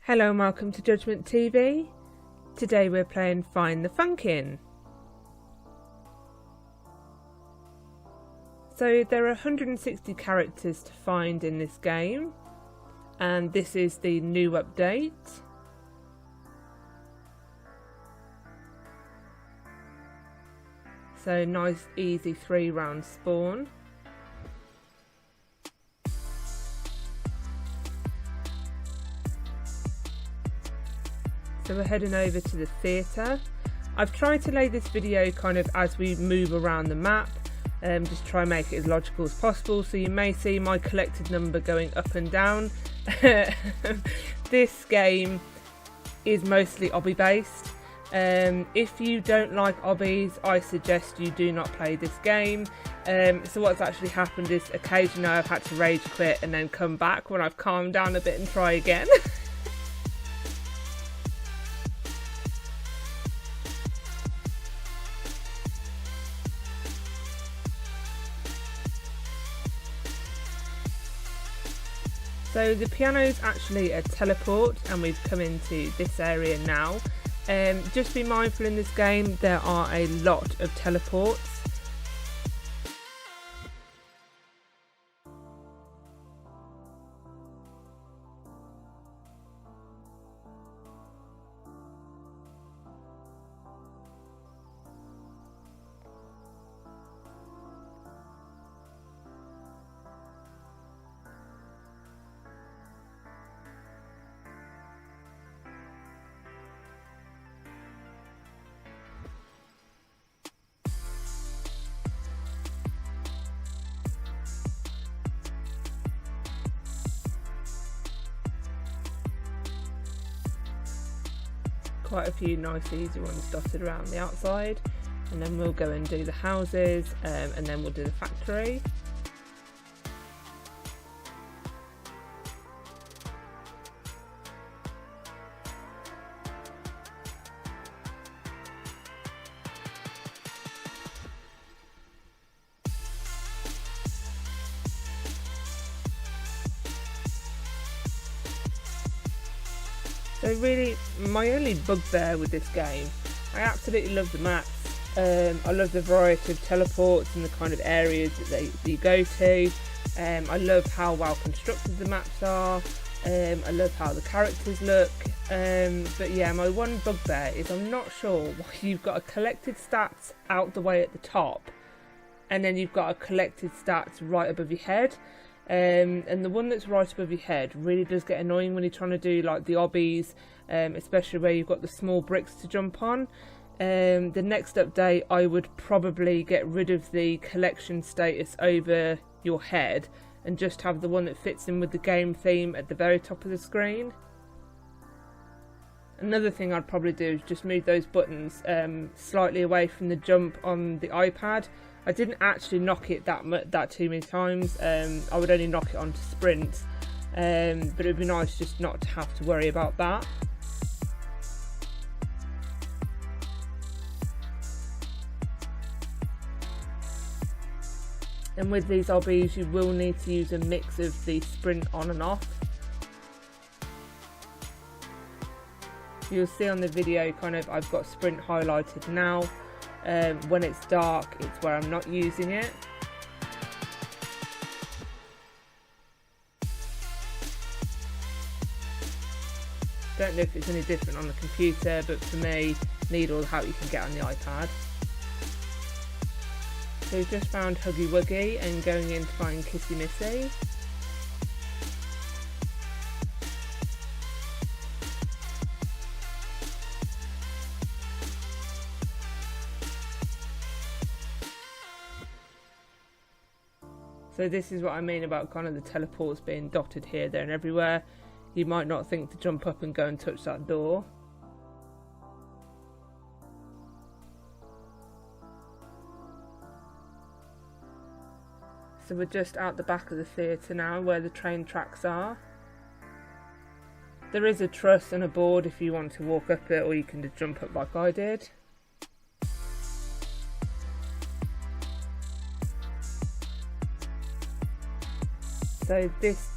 Hello and welcome to JudgementTV. Today we're playing Find the Funkin. So there are 160 characters to find in this game, and this is the new update. So nice easy 3-round spawn. So we're heading over to the theatre. I've tried to lay this video kind of as we move around the map, just try and make it as logical as possible, so you may see my collected number going up and down. This game is mostly obby based. If you don't like obbies, I suggest you do not play this game. So what's actually happened is occasionally I've had to rage quit and then come back when I've calmed down a bit and try again. So the piano is actually a teleport, and we've come into this area now. Just be mindful in this game, there are a lot of teleports. Quite a few nice easy ones dotted around the outside, and then we'll go and do the houses, and then we'll do the factory. So really, my only bugbear with this game, I absolutely love the maps. I love the variety of teleports and the kind of areas that you go to. I love how well constructed the maps are. I love how the characters look. But yeah, my one bugbear is I'm not sure why you've got a collected stats out the way at the top, and then you've got a collected stats right above your head. And the one that's right above your head really does get annoying when you're trying to do like the obbies, especially where you've got the small bricks to jump on. The next update, I would probably get rid of the collection status over your head and just have the one that fits in with the game theme at the very top of the screen. Another thing I'd probably do is just move those buttons slightly away from the jump on the iPad. I didn't actually knock it that too many times. I would only knock it onto sprint, but it would be nice just not to have to worry about that. And with these obbies, you will need to use a mix of the sprint on and off. You'll see on the video kind of I've got sprint highlighted now. When it's dark, it's where I'm not using it. Don't know if it's any different on the computer, but for me, need all the help you can get on the iPad. So we've just found Huggy Wuggy and going in to find Kissy Missy. So this is what I mean about kind of the teleports being dotted here, there and everywhere. You might not think to jump up and go and touch that door. So we're just out the back of the theatre now, where the train tracks are. There is a truss and a board if you want to walk up it, or you can just jump up like I did. So this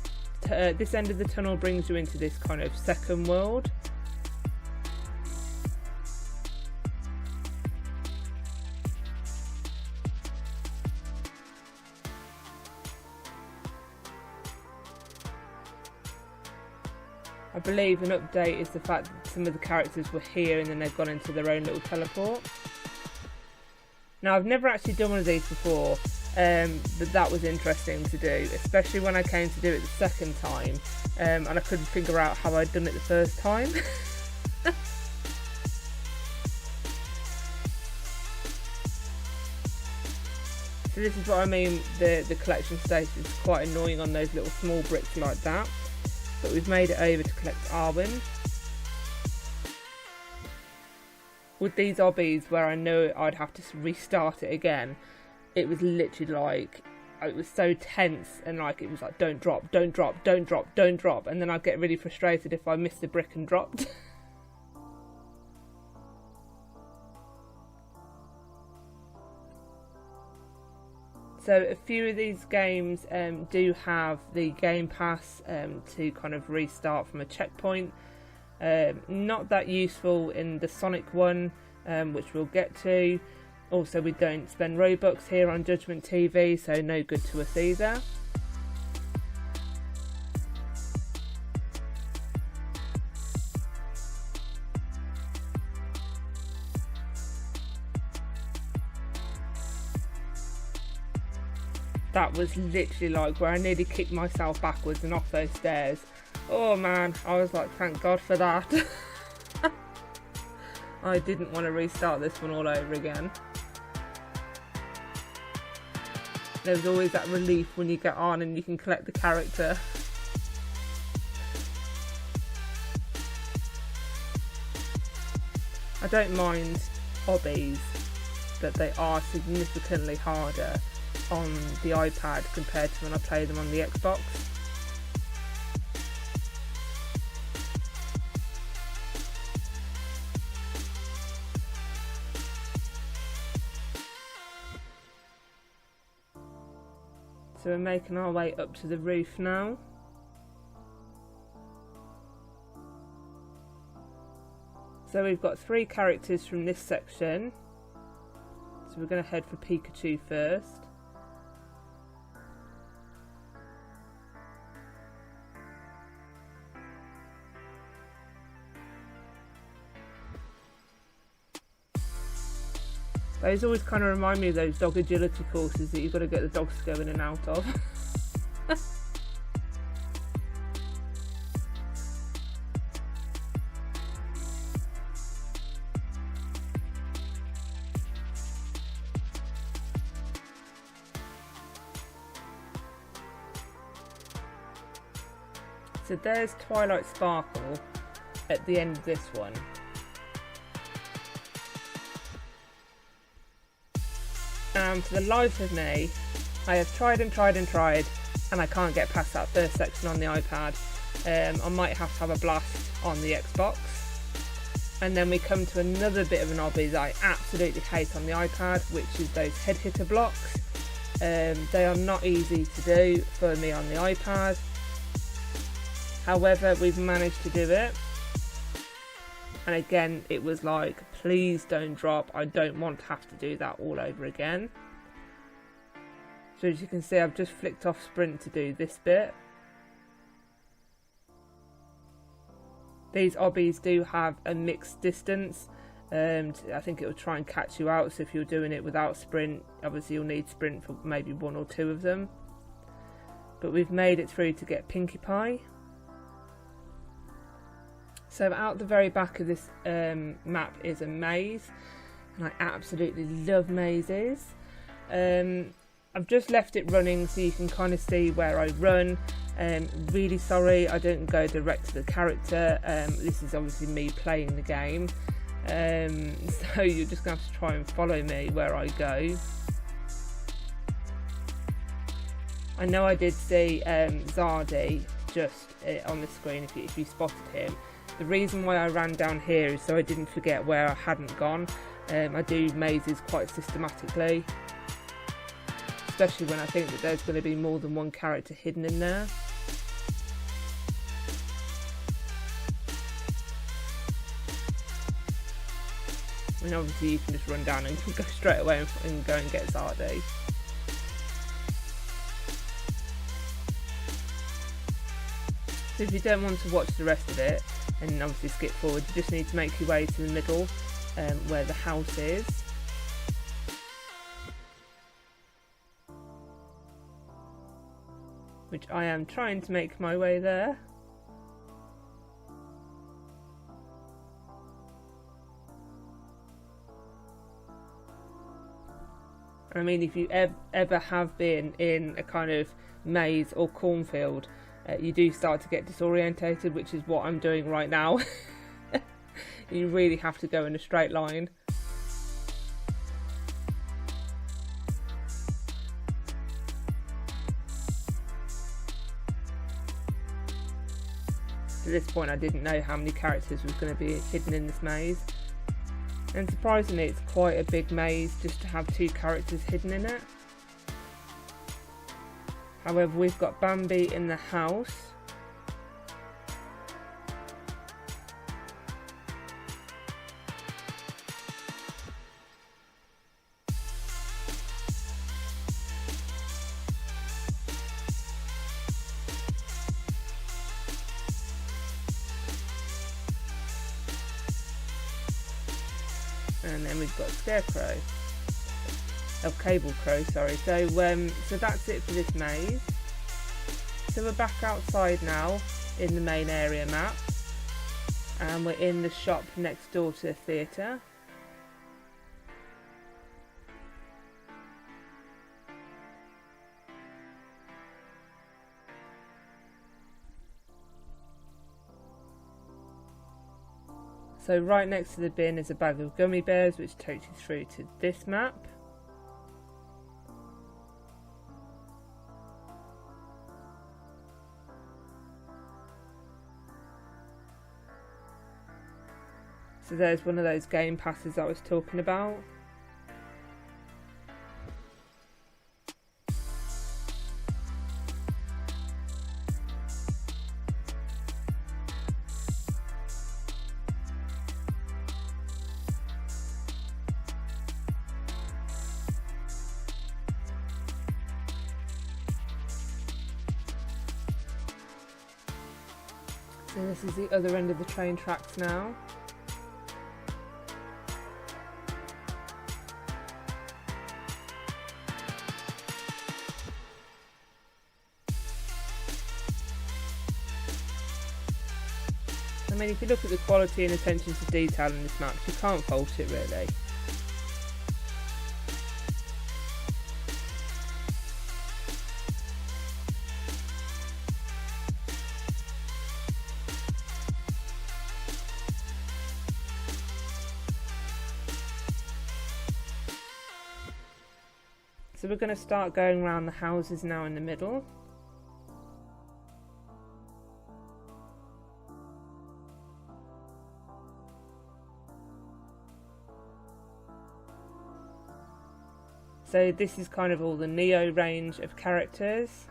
this end of the tunnel brings you into this kind of second world. I believe an update is the fact that some of the characters were here and then they've gone into their own little teleport. Now, I've never actually done one of these before, but that was interesting to do, especially when I came to do it the second time, and I couldn't figure out how I'd done it the first time. So this is what I mean, the collection station is quite annoying on those little small bricks like that. But we've made it over to collect Arwen. With these obbies, where I know I'd have to restart it again, it was literally like, it was so tense, and like it was like, don't drop, don't drop, don't drop, don't drop, and then I'd get really frustrated if I missed the brick and dropped. So a few of these games do have the Game Pass to kind of restart from a checkpoint. Not that useful in the Sonic one, which we'll get to. Also, we don't spend Robux here on JudgementTV, so no good to us either. That was literally like where I nearly kicked myself backwards and off those stairs. Oh man, I was like, thank God for that. I didn't want to restart this one all over again. There's always that relief when you get on and you can collect the character. I don't mind obbies, but they are significantly harder on the iPad compared to when I play them on the Xbox. So we're making our way up to the roof now. So we've got 3 characters from this section. So we're going to head for Pikachu first. Those always kind of remind me of those dog agility courses that you've got to get the dogs to go in and out of. So there's Twilight Sparkle at the end of this one. And for the life of me, I have tried and tried and tried, and I can't get past that first section on the iPad. I might have to have a blast on the Xbox. And then we come to another bit of an obby that I absolutely hate on the iPad, which is those head hitter blocks. They are not easy to do for me on the iPad. However, we've managed to do it. And again, it was like, please don't drop. I don't want to have to do that all over again. So as you can see, I've just flicked off sprint to do this bit. These obbies do have a mixed distance. I think it will try and catch you out. So if you're doing it without sprint, obviously you'll need sprint for maybe 1 or 2 of them. But we've made it through to get Pinkie Pie. So out the very back of this map is a maze, and I absolutely love mazes. I've just left it running so you can kind of see where I run. Really sorry I didn't go direct to the character. This is obviously me playing the game, so you're just going to have to try and follow me where I go. I know I did see Zardy just on the screen if you spotted him. The reason why I ran down here is so I didn't forget where I hadn't gone. I do mazes quite systematically, especially when I think that there's going to be more than one character hidden in there. And obviously you can just run down and go straight away and go and get Zardy. So if you don't want to watch the rest of it and obviously skip forward, you just need to make your way to the middle where the house is. Which I am trying to make my way there. I mean, if you ever have been in a kind of maze or cornfield, you do start to get disorientated, which is what I'm doing right now. You really have to go in a straight line. At this point I didn't know how many characters was going to be hidden in this maze. And surprisingly it's quite a big maze just to have 2 characters hidden in it. However, we've got Bambi in the house. And then we've got Scarecrow. Of Cable Crow, sorry. So that's it for this maze. So we're back outside now in the main area map, and we're in the shop next door to the theatre. So right next to the bin is a bag of gummy bears, which takes you through to this map. So there's one of those game passes I was talking about. So this is the other end of the train tracks now. I mean, if you look at the quality and attention to detail in this map, you can't fault it really. So we're going to start going around the houses now in the middle. So this is kind of all the Neo range of characters.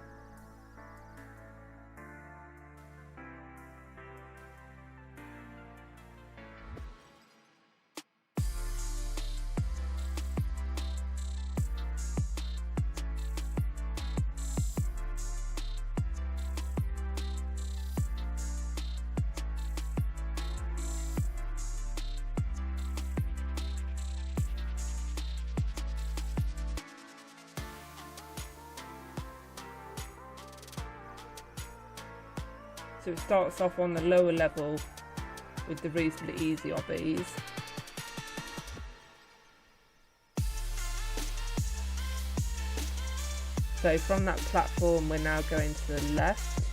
So it starts off on the lower level with the reasonably easy obbies. So from that platform we're now going to the left.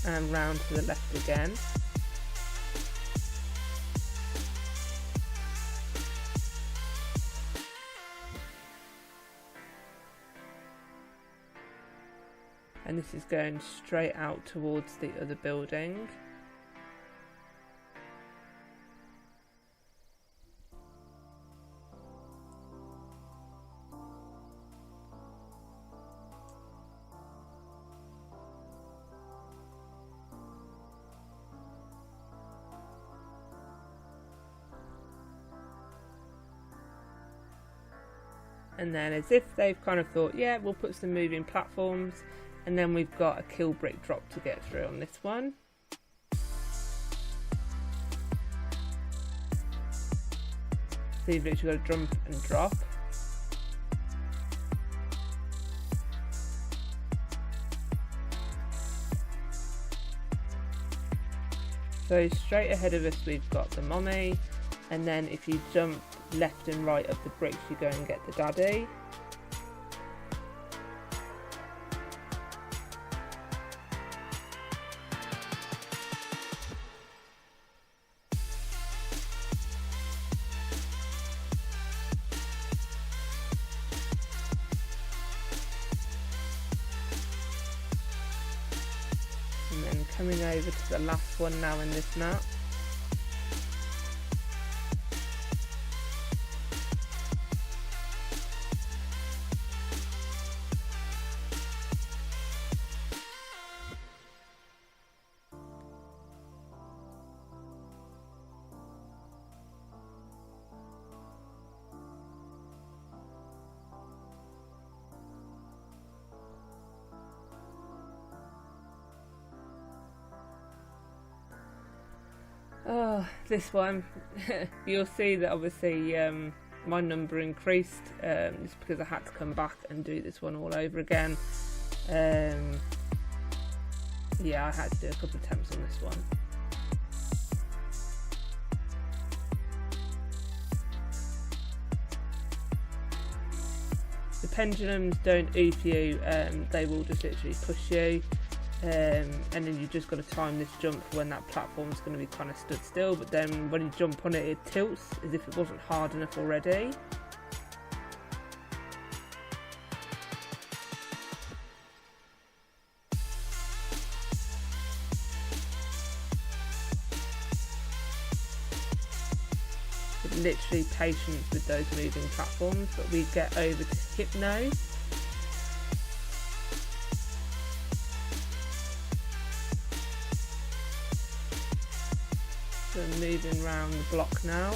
And round to the left again. And this is going straight out towards the other building. and then as if they've kind of thought, yeah, we'll put some moving platforms, and then we've got a kill brick drop to get through on this one. So you've literally got to jump and drop. So straight ahead of us we've got the mommy, and then if you jump left and right of the bricks you go and get the daddy. And then coming over to the last one now in this map. Oh, this one, you'll see that obviously my number increased just because I had to come back and do this one all over again. Yeah, I had to do a couple of attempts on this one. The pendulums don't oof you, they will just literally push you. And then you just got to time this jump for when that platform's going to be kind of stood still, but then when you jump on it, it tilts as if it wasn't hard enough already. But literally patience with those moving platforms, but we get over to Hypno. So moving around the block now.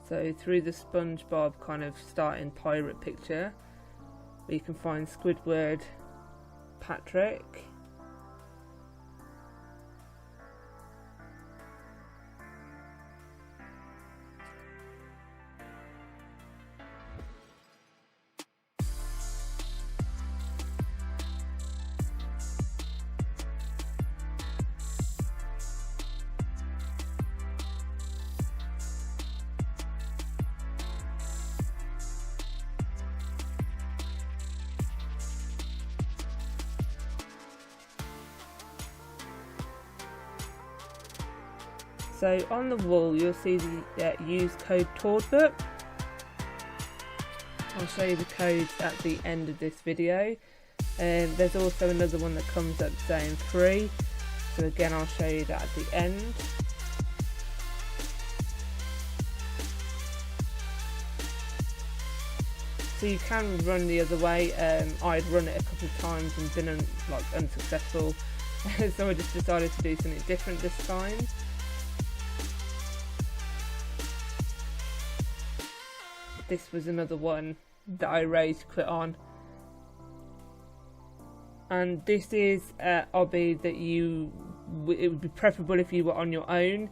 So through the Spongebob kind of starting pirate picture, we can find Squidward, Patrick, So on the wall you'll see the use code Tord book. I'll show you the codes at the end of this video. There's also another one that comes up saying free, so again I'll show you that at the end. So you can run the other way. I'd run it a couple of times and been unsuccessful, so I just decided to do something different this time. This was another one that I rage quit on, and this is an obby that it would be preferable if you were on your own.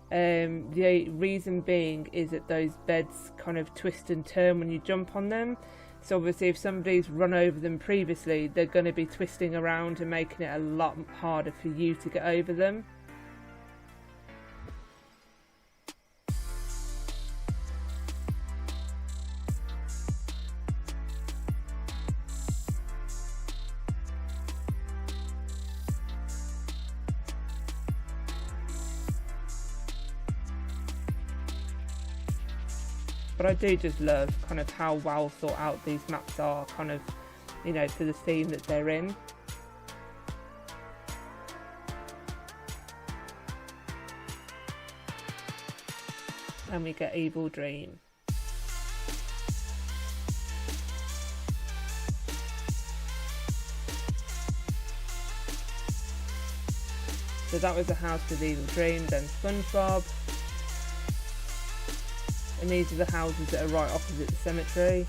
The reason being is that those beds kind of twist and turn when you jump on them, so obviously if somebody's run over them previously, they're going to be twisting around and making it a lot harder for you to get over them. But I do just love kind of how well thought out these maps are, kind of, you know, for the theme that they're in. and we get Evil Dream. So that was the house with Evil Dream, then Spongebob. And these are the houses that are right opposite the cemetery.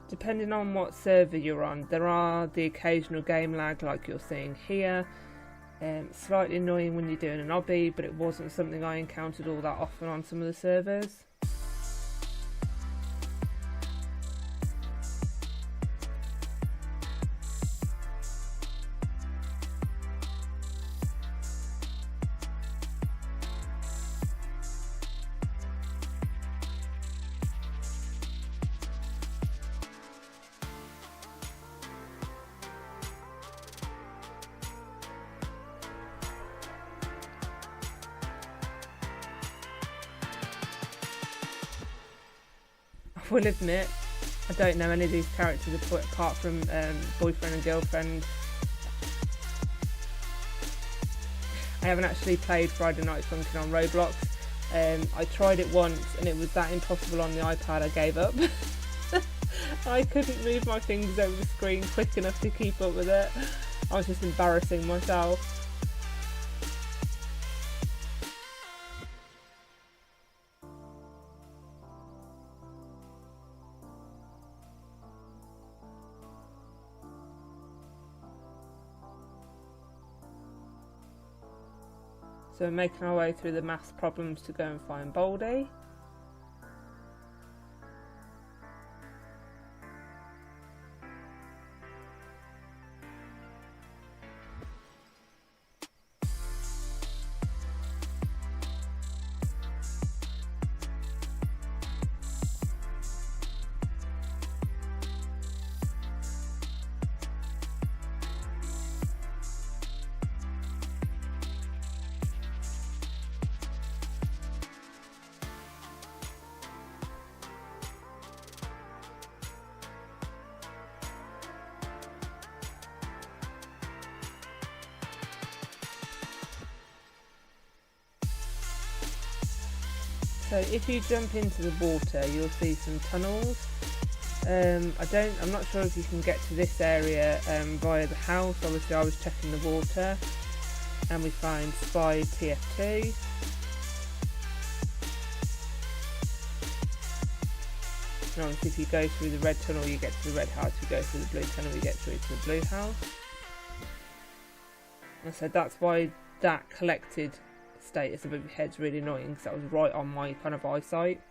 Depending on what server you're on, there are the occasional game lag like you're seeing here. Slightly annoying when you're doing an obby, but it wasn't something I encountered all that often on some of the servers. I will admit, I don't know any of these characters apart from boyfriend and girlfriend. I haven't actually played Friday Night Funkin on Roblox. I tried it once and it was that impossible on the iPad I gave up. I couldn't move my fingers over the screen quick enough to keep up with it. I was just embarrassing myself. So we're making our way through the maths problems to go and find Baldy. So if you jump into the water, you'll see some tunnels. I'm not sure if you can get to this area via the house. Obviously I was checking the water and we find Spy TF2. And obviously if you go through the red tunnel you get to the red house, if you go through the blue tunnel you get through to the blue house. And so that's why that collected status above your head's really annoying, because that was right on my kind of eyesight.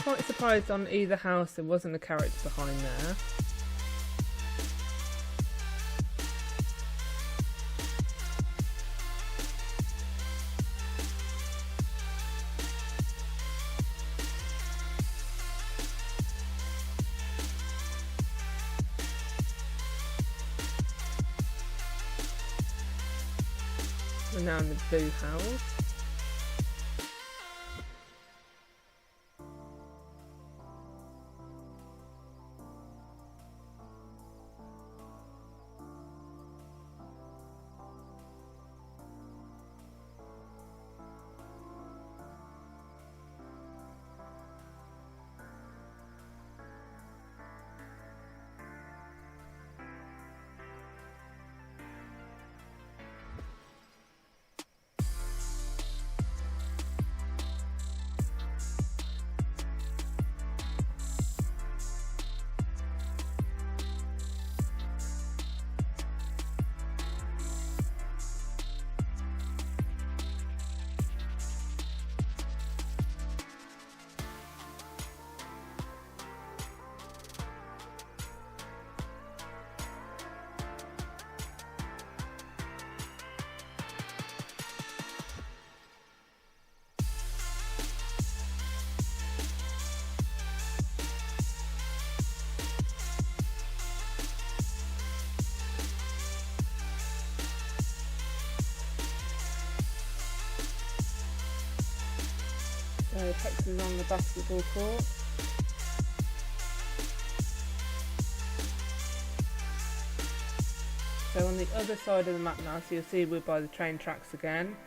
Quite surprised on either house there wasn't a character behind there. We're now in the blue house. So Hex is on the basketball court. So on the other side of the map now, so you'll see we're by the train tracks again.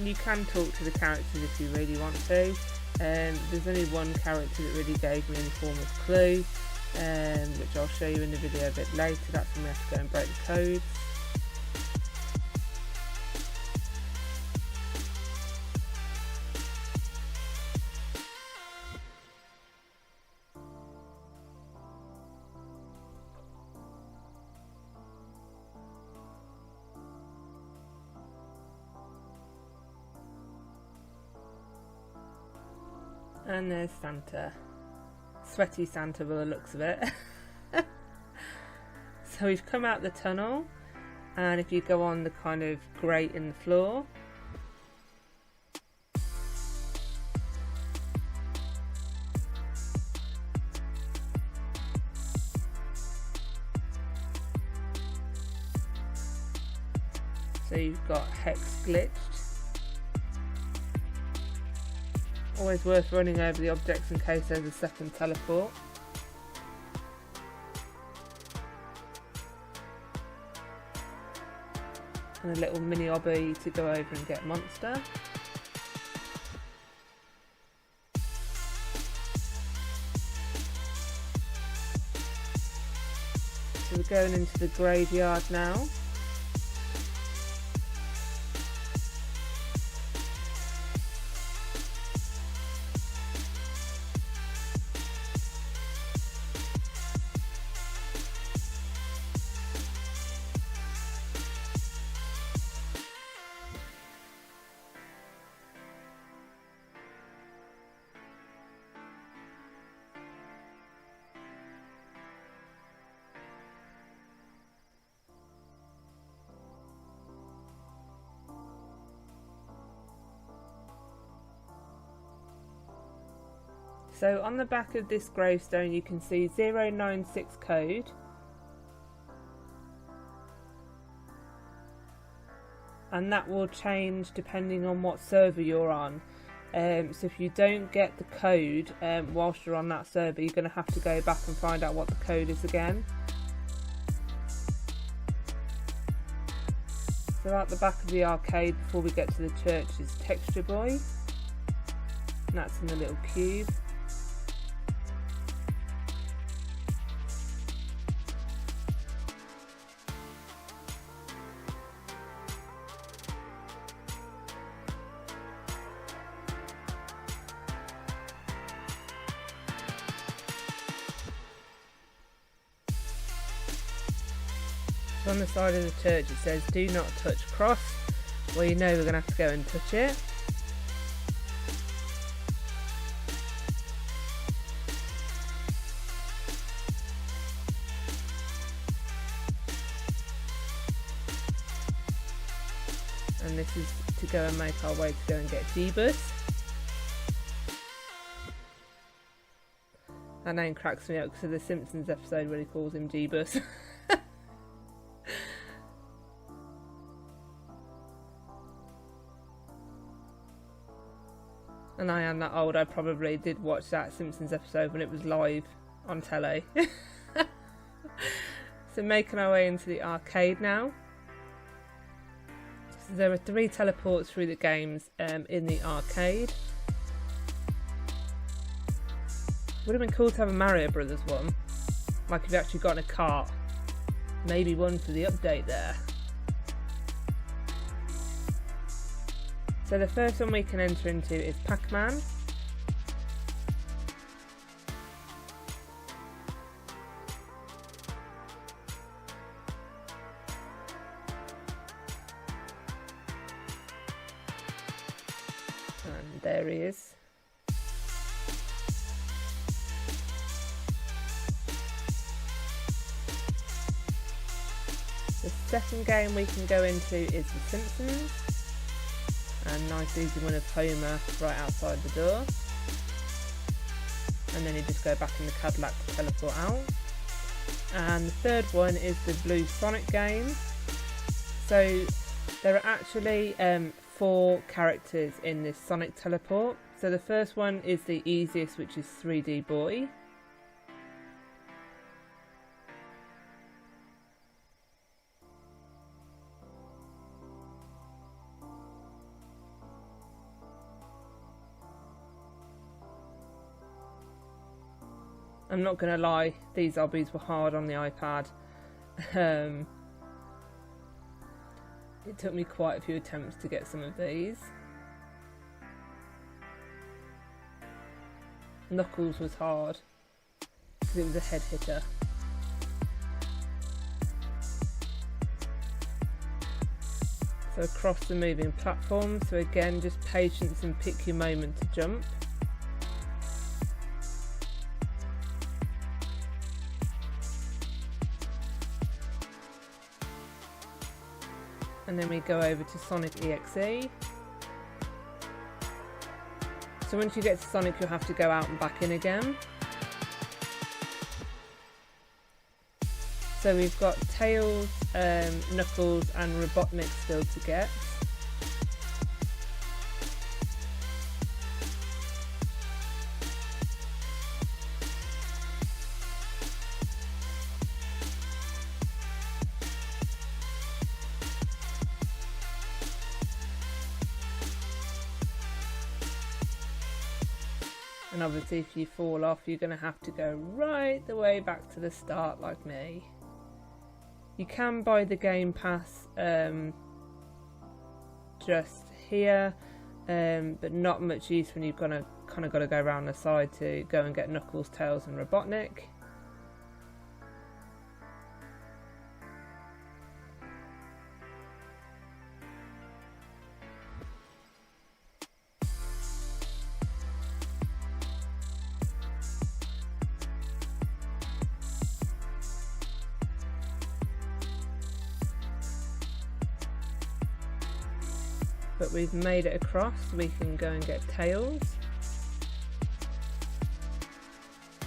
You can talk to the characters if you really want to. There's only one character that really gave me any form of clue, which I'll show you in the video a bit later. That's when we have to go and break the codes. And there's Santa. Sweaty Santa by the looks of it. So we've come out the tunnel, and if you go on the kind of grate in the floor, so you've got Hex glitched. Always worth running over the objects in case there's a second teleport. And a little mini obby to go over and get monster. So we're going into the graveyard now. So on the back of this gravestone you can see 096 code. And that will change depending on what server you're on. So if you don't get the code whilst you're on that server, you're going to have to go back and find out what the code is again. So at the back of the arcade before we get to the church is Texture Boy. And that's in the little cube. On the side of the church it says do not touch cross. Well, you know we're going to have to go and touch it. And this is to go and make our way to go and get Jeebus. That name cracks me up because of the Simpsons episode where he calls him Jeebus. And I am that old, I probably did watch that Simpsons episode when it was live on telly. So making our way into the arcade now. So there are 3 teleports through the games in the arcade. Would have been cool to have a Mario Brothers one. Like if you actually got in a cart. Maybe one for the update there. So the first one we can enter into is Pac-Man. And there he is. The second game we can go into is The Simpsons. And nice easy one of Homer right outside the door. And then you just go back in the Cadillac to teleport out. And the third one is the Blue Sonic game. So there are actually 4 characters in this Sonic teleport. So the first one is the easiest, which is 3D Boy. I'm not going to lie, these obbies were hard on the iPad. It took me quite a few attempts to get some of these. Knuckles was hard, because it was a head hitter. So across the moving platform, so again just patience and pick your moment to jump. And then we go over to Sonic EXE. So once you get to Sonic, you'll have to go out and back in again. So we've got Tails, Knuckles and Robotnik still to get. And obviously if you fall off, you're going to have to go right the way back to the start like me. You can buy the Game Pass just here, but not much use when you've kind of got to go around the side to go and get Knuckles, Tails and Robotnik. But we've made it across, so we can go and get Tails.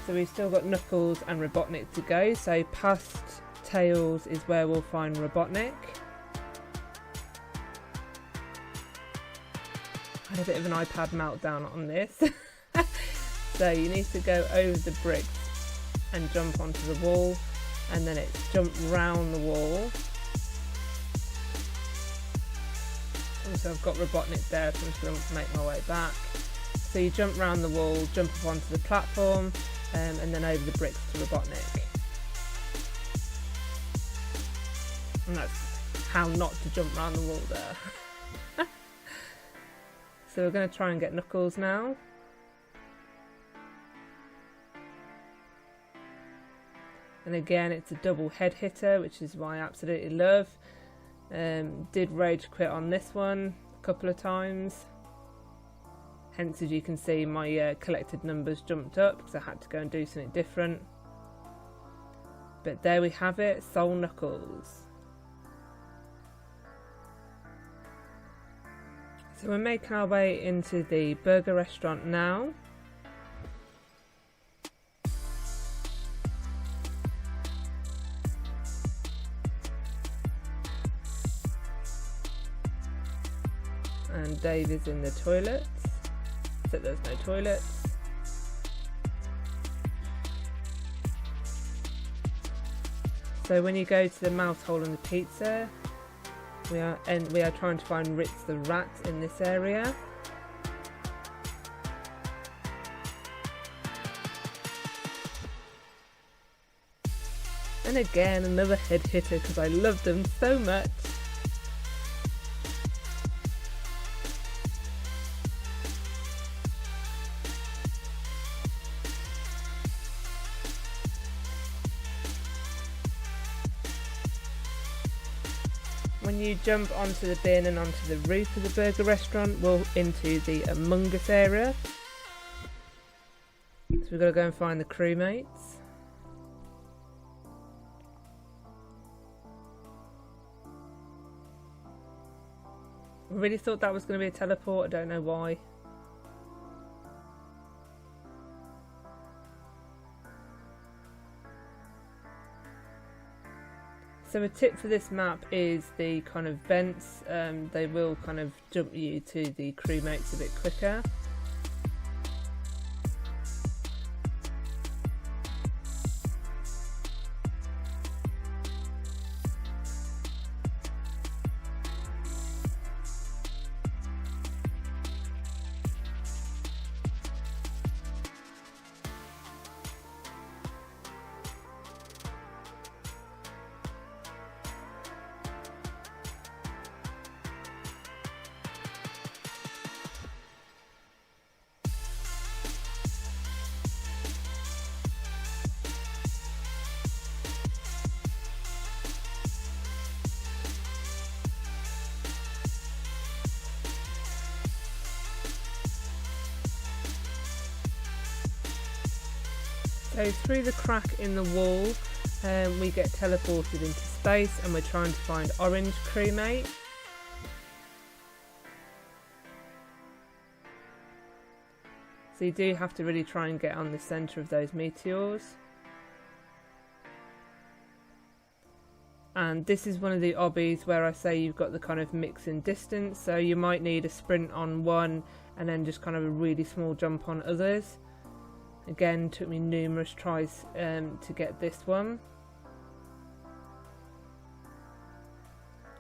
So we've still got Knuckles and Robotnik to go, so past Tails is where we'll find Robotnik. I had a bit of an iPad meltdown on this. So you need to go over the bricks and jump onto the wall, and then it's jump round the wall. So I've got Robotnik there, so I'm just going to make my way back. So you jump round the wall, jump up onto the platform, and then over the bricks to Robotnik. And that's how not to jump round the wall there. So we're going to try and get Knuckles now. And again, it's a double head hitter, which is what I absolutely love. Did rage quit on this one a couple of times, hence as you can see my collected numbers jumped up because I had to go and do something different. But there we have it, Soul Knuckles. So we're making our way into the burger restaurant now. And Dave is in the toilets. except there's no toilets. So when you go to the mouse hole in the pizza, we are trying to find Ritz the rat in this area. And again, another head hitter because I love them so much. When you jump onto the bin and onto the roof of the burger restaurant, we're into the Among Us area. So we've got to go and find the crewmates. I really thought that was going to be a teleport, I don't know why. So a tip for this map is the kind of vents, they will kind of jump you to the crewmates a bit quicker. So through the crack in the wall, we get teleported into space and we're trying to find Orange crewmate. So you do have to really try and get on the centre of those meteors. And this is one of the obbies where I say you've got the kind of mix in distance, so you might need a sprint on one and then just kind of a really small jump on others. Again, took me numerous tries to get this one.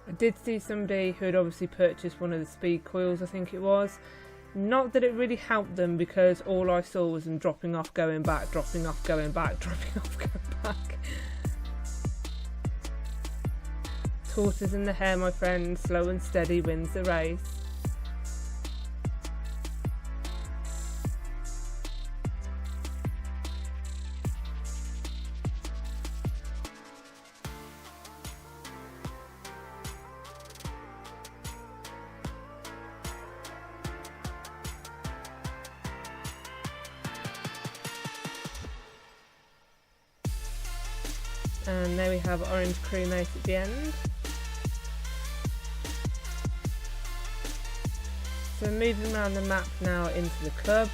I did see somebody who had obviously purchased one of the speed coils, I think it was. Not that it really helped them because all I saw was them dropping off, going back, dropping off, going back, dropping off, going back. Tortoise in the hair, my friend, slow and steady wins the race. And there we have Orange crewmate at the end. So moving around the map now into the club.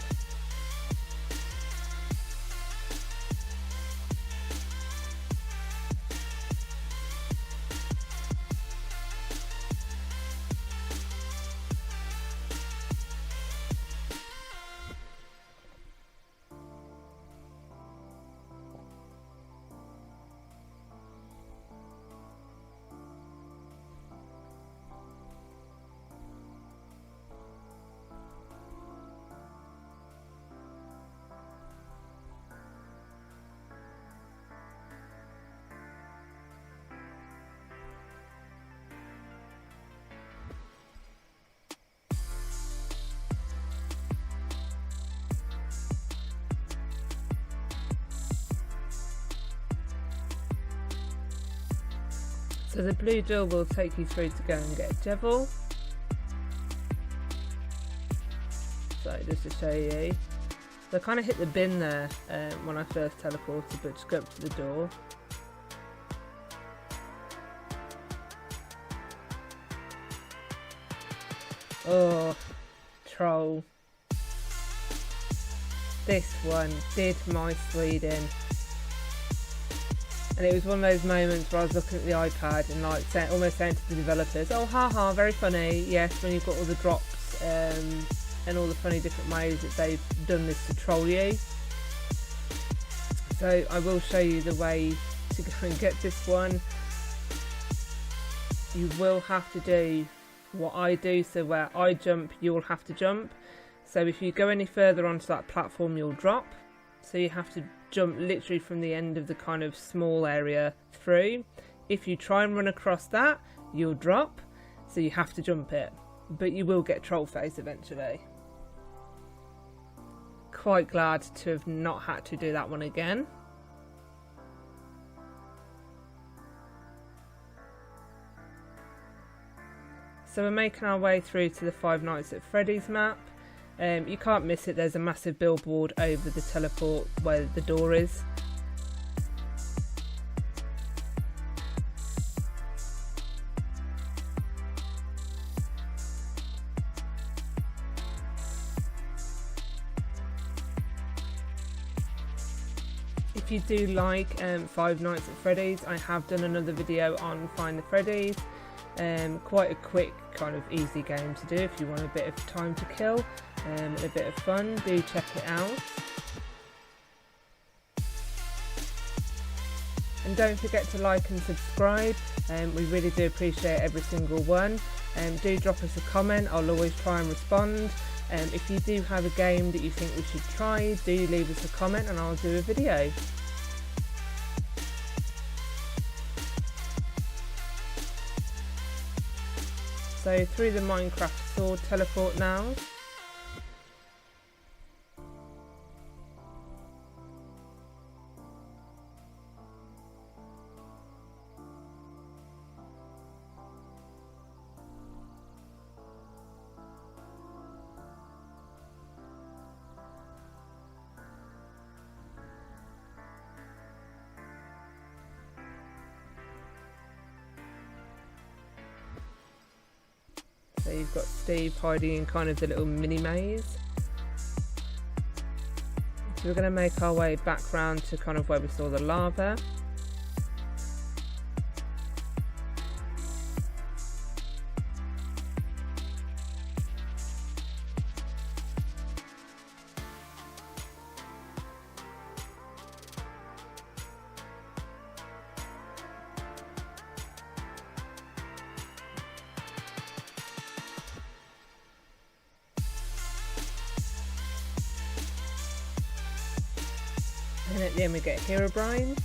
So the blue door will take you through to go and get a devil. So just to show you. So I kind of hit the bin there when I first teleported, but just go up to the door. Oh, troll. This one did my Sweden. And it was one of those moments where I was looking at the iPad and almost saying to the developers, oh haha, very funny, yes, when you've got all the drops and all the funny different ways that they've done this to troll you. So I will show you the way to go and get this one. You will have to do what I do, so where I jump, you'll have to jump. So if you go any further onto that platform, you'll drop. So you have to jump literally from the end of the kind of small area through. If you try and run across that, you'll drop. So you have to jump it, but you will get troll face eventually. Quite glad to have not had to do that one again. So we're making our way through to the Five Nights at Freddy's map. You can't miss it, there's a massive billboard over the teleport where the door is. If you do like Five Nights at Freddy's, I have done another video on Find the Freddy's. Quite a quick, kind of easy game to do if you want a bit of time to kill, a bit of fun. Do check it out. And don't forget to like and subscribe. We really do appreciate every single one. Do drop us a comment, I'll always try and respond. If you do have a game that you think we should try, do leave us a comment and I'll do a video. So through the Minecraft sword teleport now. So you've got Steve hiding in kind of the little mini maze. So we're going to make our way back round to kind of where we saw the lava. And at the end we get Herobrine.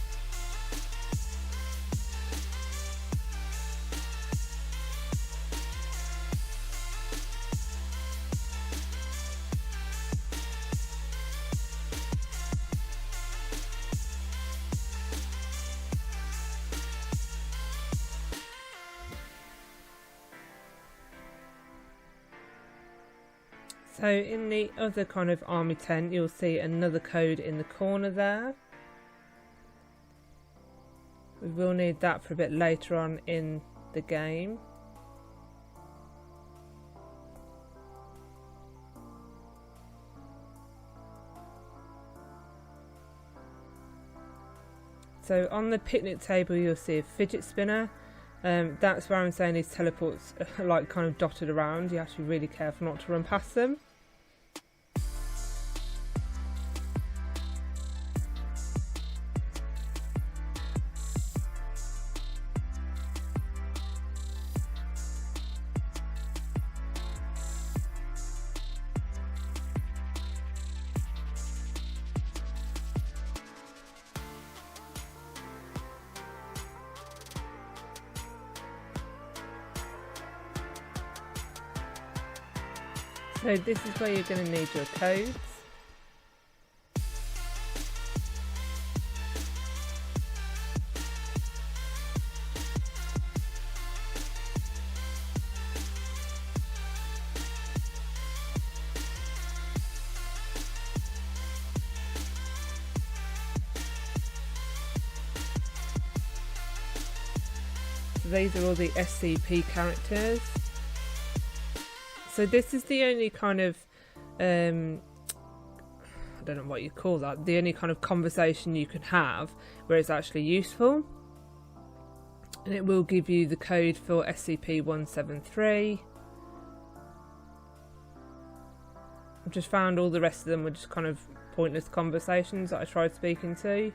So in the other kind of army tent, you'll see another code in the corner there. We will need that for a bit later on in the game. So on the picnic table you'll see a fidget spinner. That's where I'm saying these teleports are like kind of dotted around. You have to be really careful not to run past them. So this is where you're going to need your codes. So these are all the SCP characters. So this is the only kind of, I don't know what you call that, the only kind of conversation you can have where it's actually useful. And it will give you the code for SCP-173. I've just found all the rest of them were just kind of pointless conversations that I tried speaking to.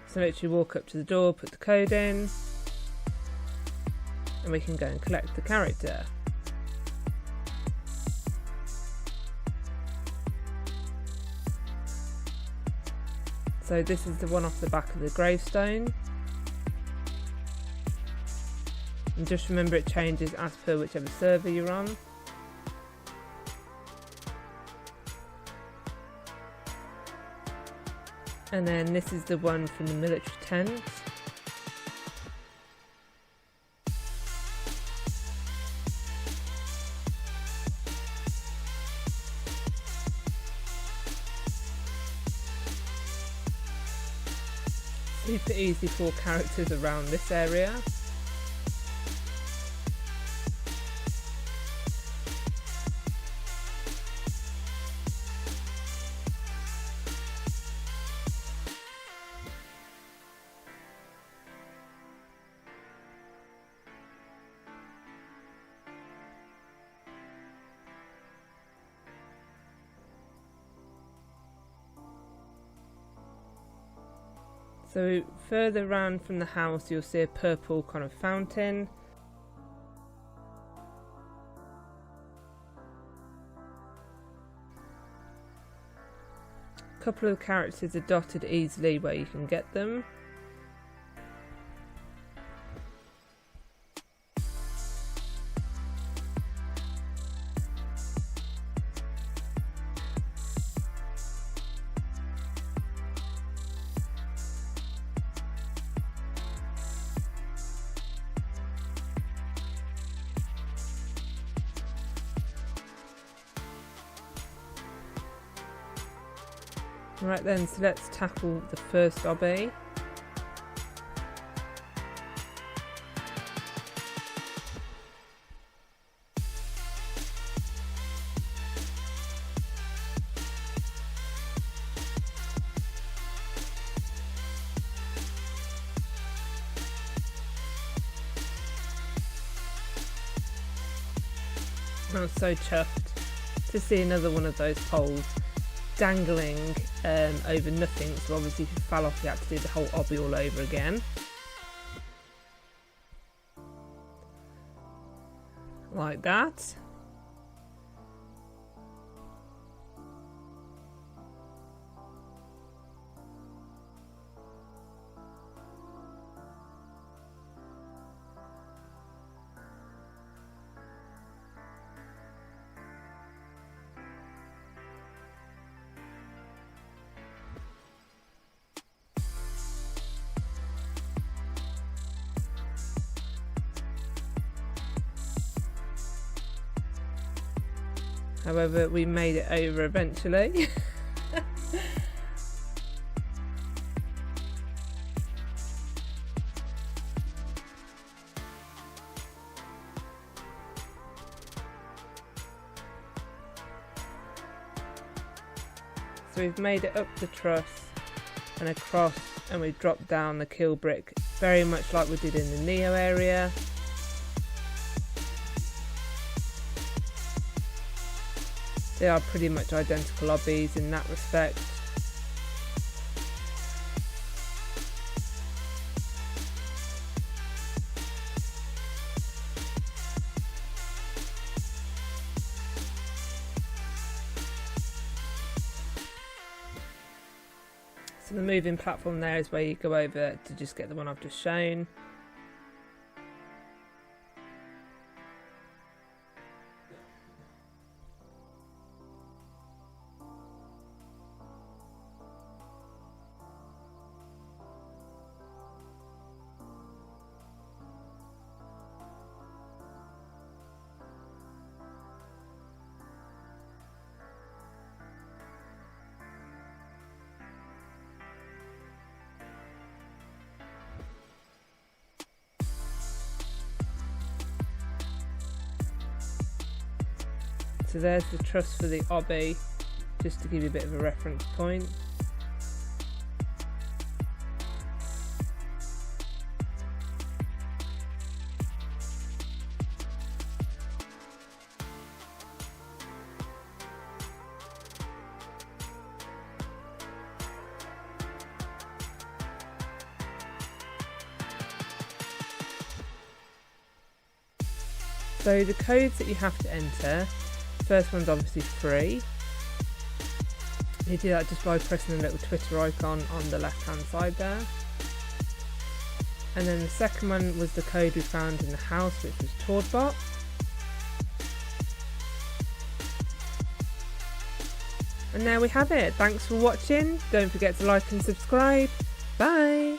So literally walk up to the door, put the code in, and we can go and collect the character. So this is the one off the back of the gravestone. And just remember it changes as per whichever server you're on. And then this is the one from the military tent. Super easy for characters around this area. So further around from the house you'll see a purple kind of fountain. A couple of characters are dotted easily where you can get them. Right then, so let's tackle the first obby. I was so chuffed to see another one of those poles dangling over nothing, so obviously if you fell off you had to do the whole obby all over again. Like that. However, we made it over eventually. So we've made it up the truss and across, and we dropped down the kill brick, very much like we did in the Neo area. They are pretty much identical obbies in that respect. So the moving platform there is where you go over to just get the one I've just shown. So there's the truss for the obby, just to give you a bit of a reference point. So the codes that you have to enter, first one's obviously free. You do that just by pressing the little Twitter icon on the left hand side there. And then the second one was the code we found in the house, which was Tordbot. And there we have it. Thanks for watching. Don't forget to like and subscribe. Bye.